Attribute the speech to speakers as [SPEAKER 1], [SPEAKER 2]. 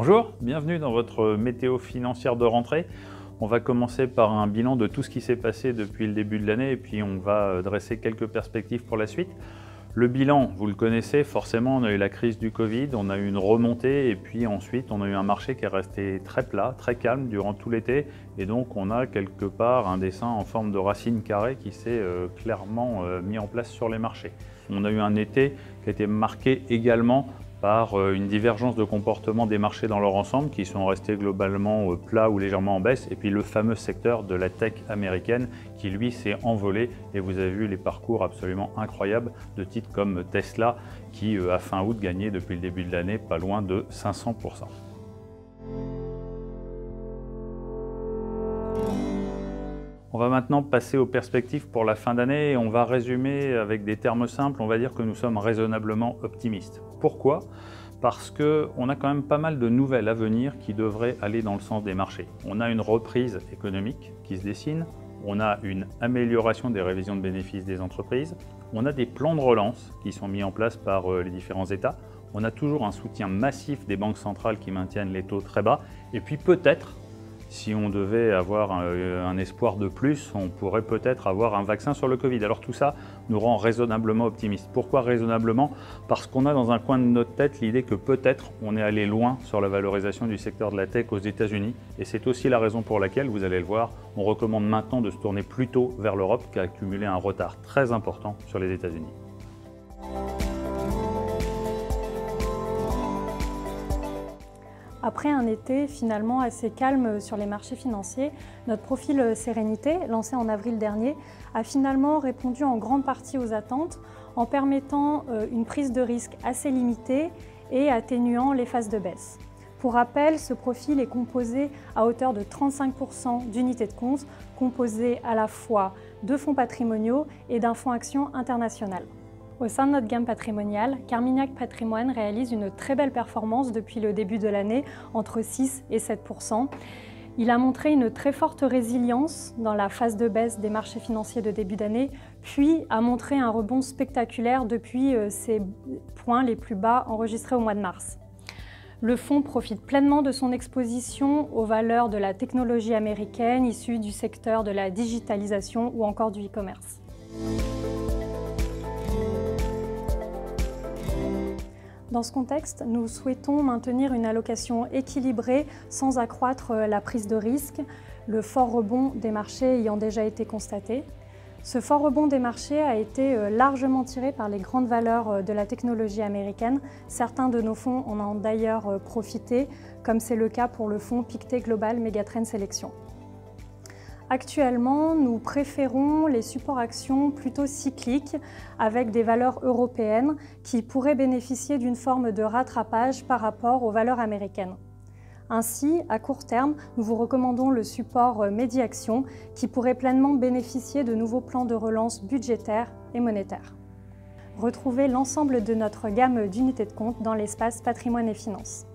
[SPEAKER 1] Bonjour, bienvenue dans votre météo financière de rentrée. On va commencer par un bilan de tout ce qui s'est passé depuis le début de l'année et puis on va dresser quelques perspectives pour la suite. Le bilan, vous le connaissez, forcément on a eu la crise du Covid, on a eu une remontée et puis ensuite on a eu un marché qui est resté très plat, très calme durant tout l'été et donc on a quelque part un dessin en forme de racine carrée qui s'est clairement mis en place sur les marchés. On a eu un été qui a été marqué également par une divergence de comportement des marchés dans leur ensemble qui sont restés globalement plats ou légèrement en baisse et puis le fameux secteur de la tech américaine qui lui s'est envolé et vous avez vu les parcours absolument incroyables de titres comme Tesla qui à fin août gagnait depuis le début de l'année pas loin de 500%. On va maintenant passer aux perspectives pour la fin d'année et on va résumer avec des termes simples, on va dire que nous sommes raisonnablement optimistes. Pourquoi ? Parce qu'on a quand même pas mal de nouvelles à venir qui devraient aller dans le sens des marchés. On a une reprise économique qui se dessine, on a une amélioration des révisions de bénéfices des entreprises, on a des plans de relance qui sont mis en place par les différents États, on a toujours un soutien massif des banques centrales qui maintiennent les taux très bas et puis peut-être, si on devait avoir un espoir de plus, on pourrait peut-être avoir un vaccin sur le Covid. Alors tout ça nous rend raisonnablement optimistes. Pourquoi raisonnablement? Parce qu'on a dans un coin de notre tête l'idée que peut-être on est allé loin sur la valorisation du secteur de la tech aux États-Unis. Et c'est aussi la raison pour laquelle, vous allez le voir, on recommande maintenant de se tourner plutôt vers l'Europe qui a accumulé un retard très important sur les États-Unis.
[SPEAKER 2] Après un été finalement assez calme sur les marchés financiers, notre profil Sérénité, lancé en avril dernier, a finalement répondu en grande partie aux attentes en permettant une prise de risque assez limitée et atténuant les phases de baisse. Pour rappel, ce profil est composé à hauteur de 35% d'unités de compte, composées à la fois de fonds patrimoniaux et d'un fonds action international. Au sein de notre gamme patrimoniale, Carmignac Patrimoine réalise une très belle performance depuis le début de l'année, entre 6 et 7%. Il a montré une très forte résilience dans la phase de baisse des marchés financiers de début d'année, puis a montré un rebond spectaculaire depuis ses points les plus bas enregistrés au mois de mars. Le fonds profite pleinement de son exposition aux valeurs de la technologie américaine issues du secteur de la digitalisation ou encore du e-commerce. Dans ce contexte, nous souhaitons maintenir une allocation équilibrée sans accroître la prise de risque, le fort rebond des marchés ayant déjà été constaté. Ce fort rebond des marchés a été largement tiré par les grandes valeurs de la technologie américaine. Certains de nos fonds en ont d'ailleurs profité, comme c'est le cas pour le fonds Pictet Global Megatrend Selection. Actuellement, nous préférons les supports actions plutôt cycliques avec des valeurs européennes qui pourraient bénéficier d'une forme de rattrapage par rapport aux valeurs américaines. Ainsi, à court terme, nous vous recommandons le support Medi-Action qui pourrait pleinement bénéficier de nouveaux plans de relance budgétaires et monétaires. Retrouvez l'ensemble de notre gamme d'unités de compte dans l'espace Patrimoine et Finances.